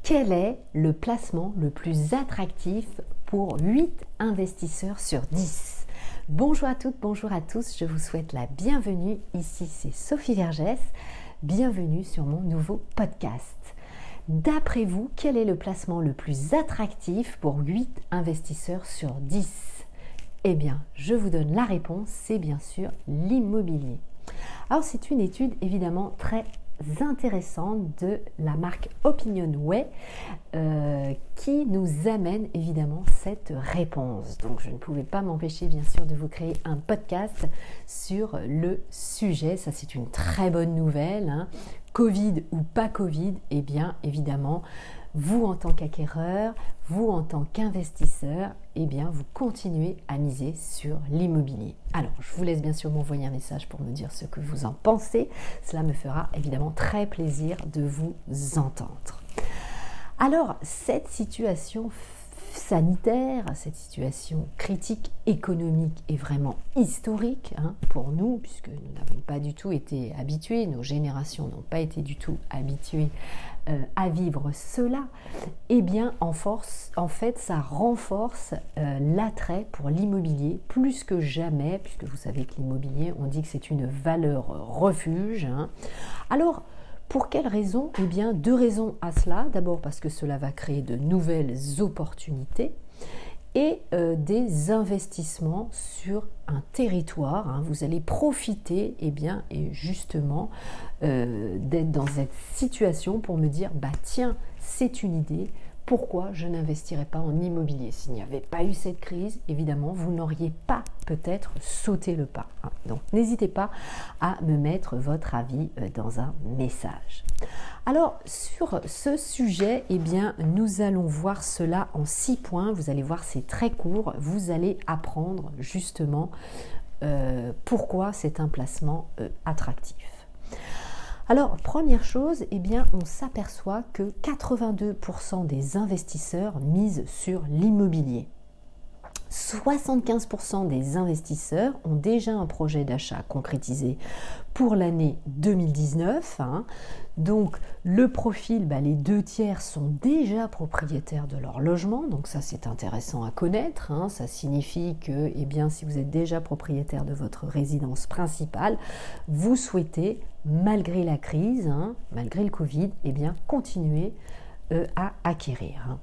Quel est le placement le plus attractif pour 8 investisseurs sur 10? Bonjour à toutes, bonjour à tous, je vous souhaite la bienvenue. Ici c'est Sophie Vergès, bienvenue sur mon nouveau podcast. D'après vous, quel est le placement le plus attractif pour 8 investisseurs sur 10? Eh bien, je vous donne la réponse, c'est bien sûr l'immobilier. Alors c'est une étude évidemment très intéressante de la marque OpinionWay qui nous amène évidemment cette réponse. Donc je ne pouvais pas m'empêcher bien sûr de vous créer un podcast sur le sujet. Ça c'est une très bonne nouvelle, hein. Covid ou pas Covid, eh bien évidemment vous en tant qu'acquéreur, vous en tant qu'investisseur, eh bien vous continuez à miser sur l'immobilier. Alors je vous laisse bien sûr m'envoyer un message pour me dire ce que vous en pensez. Cela me fera évidemment très plaisir de vous entendre. Alors cette situation sanitaire, cette situation critique économique est vraiment historique pour nous, puisque nous n'avons pas du tout été habitués, nos générations n'ont pas été du tout habituées à vivre cela. Eh bien en fait ça renforce l'attrait pour l'immobilier plus que jamais, puisque vous savez que l'immobilier, on dit que c'est une valeur refuge. Alors pour quelles raisons? Eh bien, 2 raisons à cela. D'abord parce que cela va créer de nouvelles opportunités et des investissements sur un territoire. Vous allez profiter et justement d'être dans cette situation pour me dire, tiens, c'est une idée. Pourquoi je n'investirais pas en immobilier? S'il n'y avait pas eu cette crise, évidemment, vous n'auriez pas peut-être sauté le pas. Donc, n'hésitez pas à me mettre votre avis dans un message. Alors, sur ce sujet, eh bien, nous allons voir cela en 6 points. Vous allez voir, c'est très court. Vous allez apprendre justement pourquoi c'est un placement attractif. Alors, première chose, eh bien, on s'aperçoit que 82% des investisseurs misent sur l'immobilier. 75% des investisseurs ont déjà un projet d'achat concrétisé pour l'année 2019. Donc, le profil, les 2/3 sont déjà propriétaires de leur logement. Donc, ça, c'est intéressant à connaître. Ça signifie que, si vous êtes déjà propriétaire de votre résidence principale, vous souhaitez, malgré la crise, malgré le Covid, continuer à acquérir.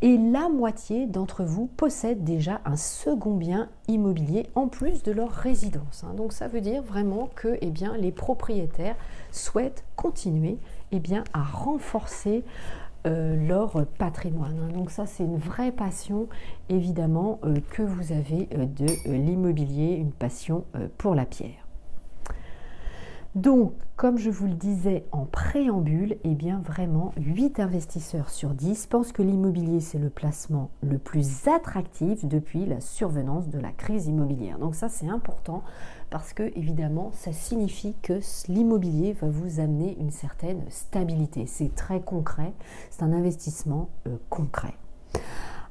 Et la moitié d'entre vous possèdent déjà un second bien immobilier en plus de leur résidence. Donc ça veut dire vraiment que les propriétaires souhaitent continuer à renforcer leur patrimoine. Donc ça c'est une vraie passion évidemment que vous avez de l'immobilier, une passion pour la pierre. Donc, comme je vous le disais en préambule, vraiment 8 investisseurs sur 10 pensent que l'immobilier c'est le placement le plus attractif depuis la survenance de la crise immobilière. Donc ça c'est important parce que évidemment ça signifie que l'immobilier va vous amener une certaine stabilité. C'est très concret, c'est un investissement concret.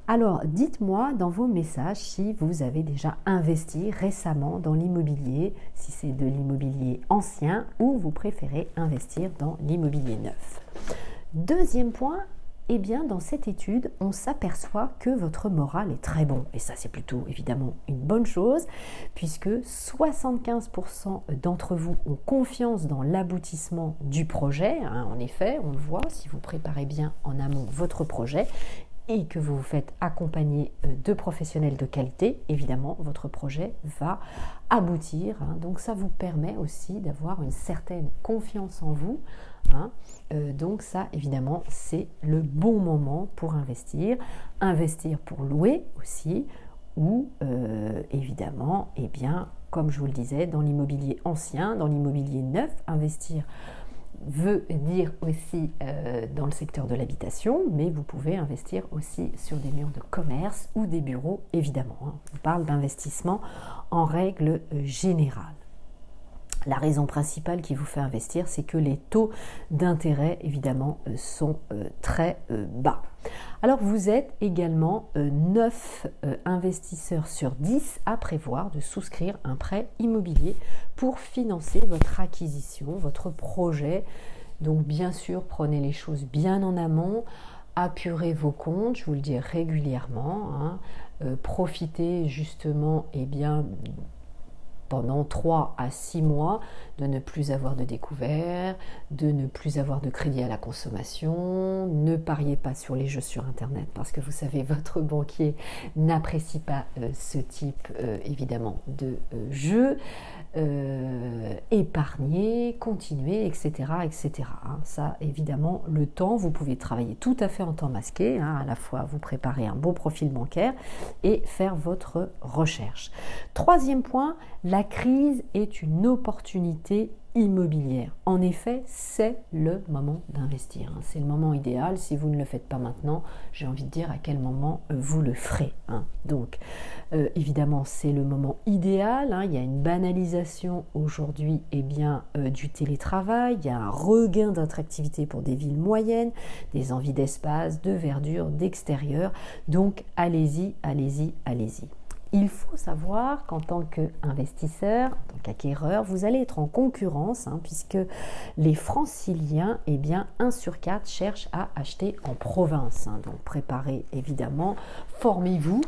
Alors, dites-moi dans vos messages si vous avez déjà investi récemment dans l'immobilier, si c'est de l'immobilier ancien ou vous préférez investir dans l'immobilier neuf. Deuxième point, dans cette étude, on s'aperçoit que votre moral est très bon. Et ça, c'est plutôt évidemment une bonne chose, puisque 75% d'entre vous ont confiance dans l'aboutissement du projet. En effet, on le voit, si vous préparez bien en amont votre projet, et que vous vous faites accompagner de professionnels de qualité, évidemment, votre projet va aboutir. Donc, ça vous permet aussi d'avoir une certaine confiance en vous. Donc, ça, évidemment, c'est le bon moment pour investir. Investir pour louer aussi, ou évidemment, comme je vous le disais, dans l'immobilier ancien, dans l'immobilier neuf, investir veut dire aussi dans le secteur de l'habitation, mais vous pouvez investir aussi sur des murs de commerce ou des bureaux, évidemment. On parle d'investissement en règle générale. La raison principale qui vous fait investir, c'est que les taux d'intérêt, évidemment, sont très bas. Alors, vous êtes également 9 investisseurs sur 10 à prévoir de souscrire un prêt immobilier pour financer votre acquisition, votre projet. Donc, bien sûr, prenez les choses bien en amont. apurez vos comptes, je vous le dis régulièrement, hein. Profitez justement pendant 3 à 6 mois de ne plus avoir de découvert, de ne plus avoir de crédit à la consommation, ne pariez pas sur les jeux sur internet parce que vous savez votre banquier n'apprécie pas ce type évidemment de jeu. Épargner, continuer, etc. etc. Hein. Ça, évidemment, le temps, vous pouvez travailler tout à fait en temps masqué, hein, à la fois vous préparer un bon profil bancaire et faire votre recherche. Troisième point, la crise est une opportunité immobilière. En effet, c'est le moment d'investir. Hein. C'est le moment idéal. Si vous ne le faites pas maintenant, j'ai envie de dire à quel moment vous le ferez. Hein. Donc, évidemment, c'est le moment idéal. Hein. Il y a une banalisation aujourd'hui du télétravail. Il y a un regain d'attractivité pour des villes moyennes, des envies d'espace, de verdure, d'extérieur. Donc, allez-y, allez-y, allez-y. Il faut savoir qu'en tant qu'investisseur, en tant qu'acquéreur, vous allez être en concurrence puisque les franciliens, 1 sur 4 cherchent à acheter en province. Donc préparez évidemment, formez-vous,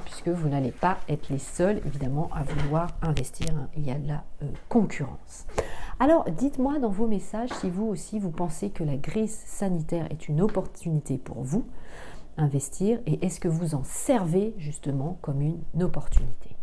puisque vous n'allez pas être les seuls évidemment à vouloir investir. Il y a de la concurrence. Alors dites-moi dans vos messages si vous aussi vous pensez que la crise sanitaire est une opportunité pour vous. Investir et est-ce que vous en servez justement comme une opportunité.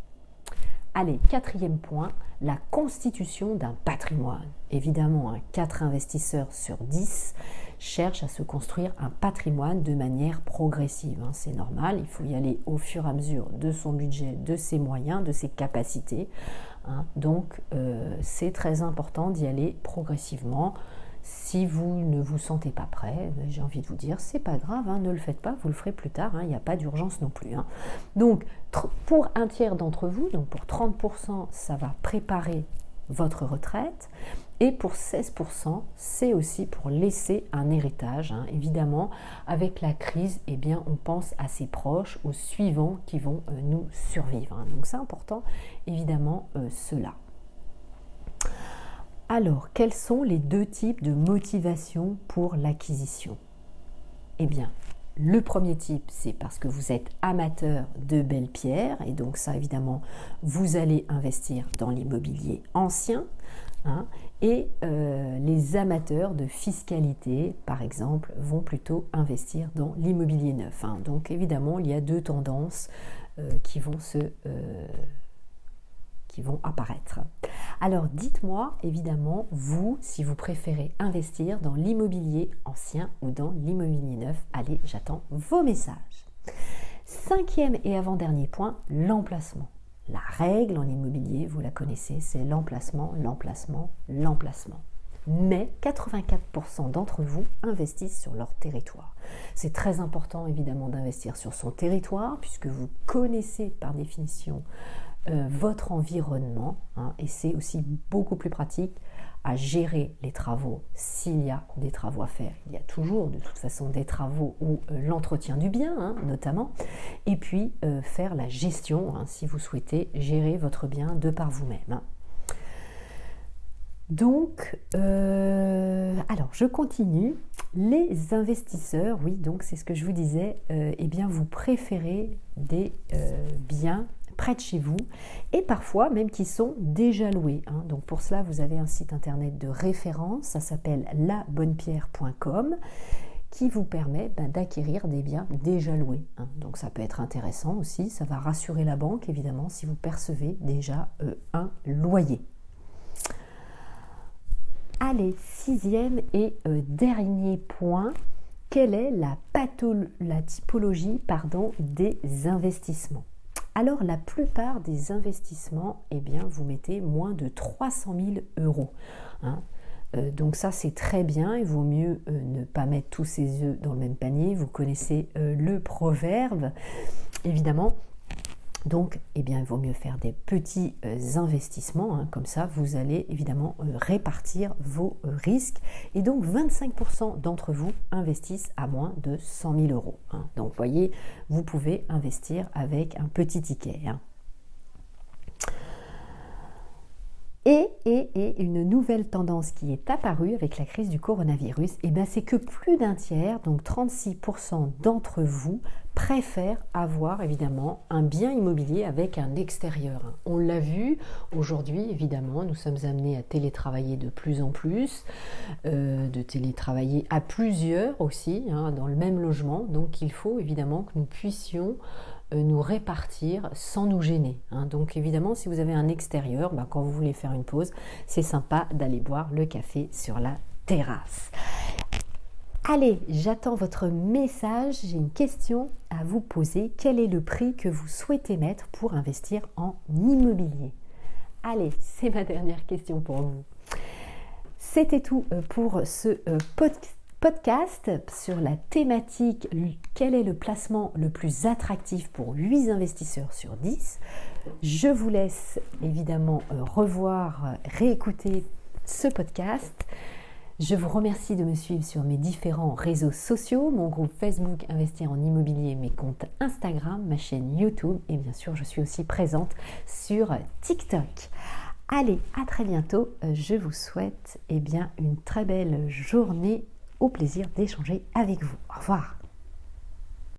Allez, 4e point, la constitution d'un patrimoine. Évidemment, 4 investisseurs sur 10 cherchent à se construire un patrimoine de manière progressive. C'est normal, il faut y aller au fur et à mesure de son budget, de ses moyens, de ses capacités. Donc, c'est très important d'y aller progressivement. Si vous ne vous sentez pas prêt, j'ai envie de vous dire, c'est pas grave, ne le faites pas, vous le ferez plus tard, il n'y a pas d'urgence non plus. Donc, pour un tiers d'entre vous, donc pour 30%, ça va préparer votre retraite. Et pour 16%, c'est aussi pour laisser un héritage. Évidemment, avec la crise, on pense à ses proches, aux suivants qui vont nous survivre. Donc, c'est important, évidemment, cela. Alors, quels sont les 2 types de motivation pour l'acquisition ? Le premier type, c'est parce que vous êtes amateur de belles pierres et donc ça, évidemment, vous allez investir dans l'immobilier ancien. Et les amateurs de fiscalité, par exemple, vont plutôt investir dans l'immobilier neuf. Donc, évidemment, il y a 2 tendances qui vont apparaître. Alors dites-moi évidemment, vous, si vous préférez investir dans l'immobilier ancien ou dans l'immobilier neuf. Allez, j'attends vos messages. 5e et avant-dernier point, l'emplacement. La règle en immobilier, vous la connaissez, c'est l'emplacement, l'emplacement, l'emplacement. Mais 84% d'entre vous investissent sur leur territoire. C'est très important évidemment d'investir sur son territoire puisque vous connaissez par définition votre environnement et c'est aussi beaucoup plus pratique à gérer les travaux s'il y a des travaux à faire. Il y a toujours de toute façon des travaux ou l'entretien du bien notamment et puis faire la gestion si vous souhaitez gérer votre bien de par vous-même. Donc, alors je continue. Les investisseurs, oui, donc c'est ce que je vous disais, vous préférez des biens près de chez vous et parfois même qui sont déjà loués. Donc pour cela, vous avez un site internet de référence, ça s'appelle labonnepierre.com qui vous permet d'acquérir des biens déjà loués. Donc ça peut être intéressant aussi, ça va rassurer la banque évidemment si vous percevez déjà un loyer. Allez, 6e et dernier point, quelle est la typologie des investissements ? Alors la plupart des investissements, vous mettez moins de 300 000 €. Donc ça c'est très bien, il vaut mieux ne pas mettre tous ses œufs dans le même panier, vous connaissez le proverbe évidemment. Donc, il vaut mieux faire des petits investissements, comme ça vous allez évidemment répartir vos risques. Et donc 25% d'entre vous investissent à moins de 100 000 €. Donc, vous voyez, vous pouvez investir avec un petit ticket. Et Et une nouvelle tendance qui est apparue avec la crise du coronavirus, c'est que plus d'un tiers, donc 36% d'entre vous, préfèrent avoir évidemment un bien immobilier avec un extérieur. On l'a vu, aujourd'hui évidemment, nous sommes amenés à télétravailler de plus en plus, de télétravailler à plusieurs aussi, dans le même logement, donc il faut évidemment que nous puissions nous répartir sans nous gêner. Donc évidemment, si vous avez un extérieur, quand vous voulez faire une pause, c'est sympa d'aller boire le café sur la terrasse. Allez, j'attends votre message. J'ai une question à vous poser. Quel est le prix que vous souhaitez mettre pour investir en immobilier? Allez, c'est ma dernière question pour vous. C'était tout pour ce podcast sur la thématique quel est le placement le plus attractif pour 8 investisseurs sur 10. Je vous laisse évidemment réécouter ce podcast. Je vous remercie de me suivre sur mes différents réseaux sociaux, mon groupe Facebook Investir en immobilier, mes comptes Instagram, ma chaîne YouTube et bien sûr je suis aussi présente sur TikTok. Allez, à très bientôt. Je vous souhaite une très belle journée. Au plaisir d'échanger avec vous. Au revoir.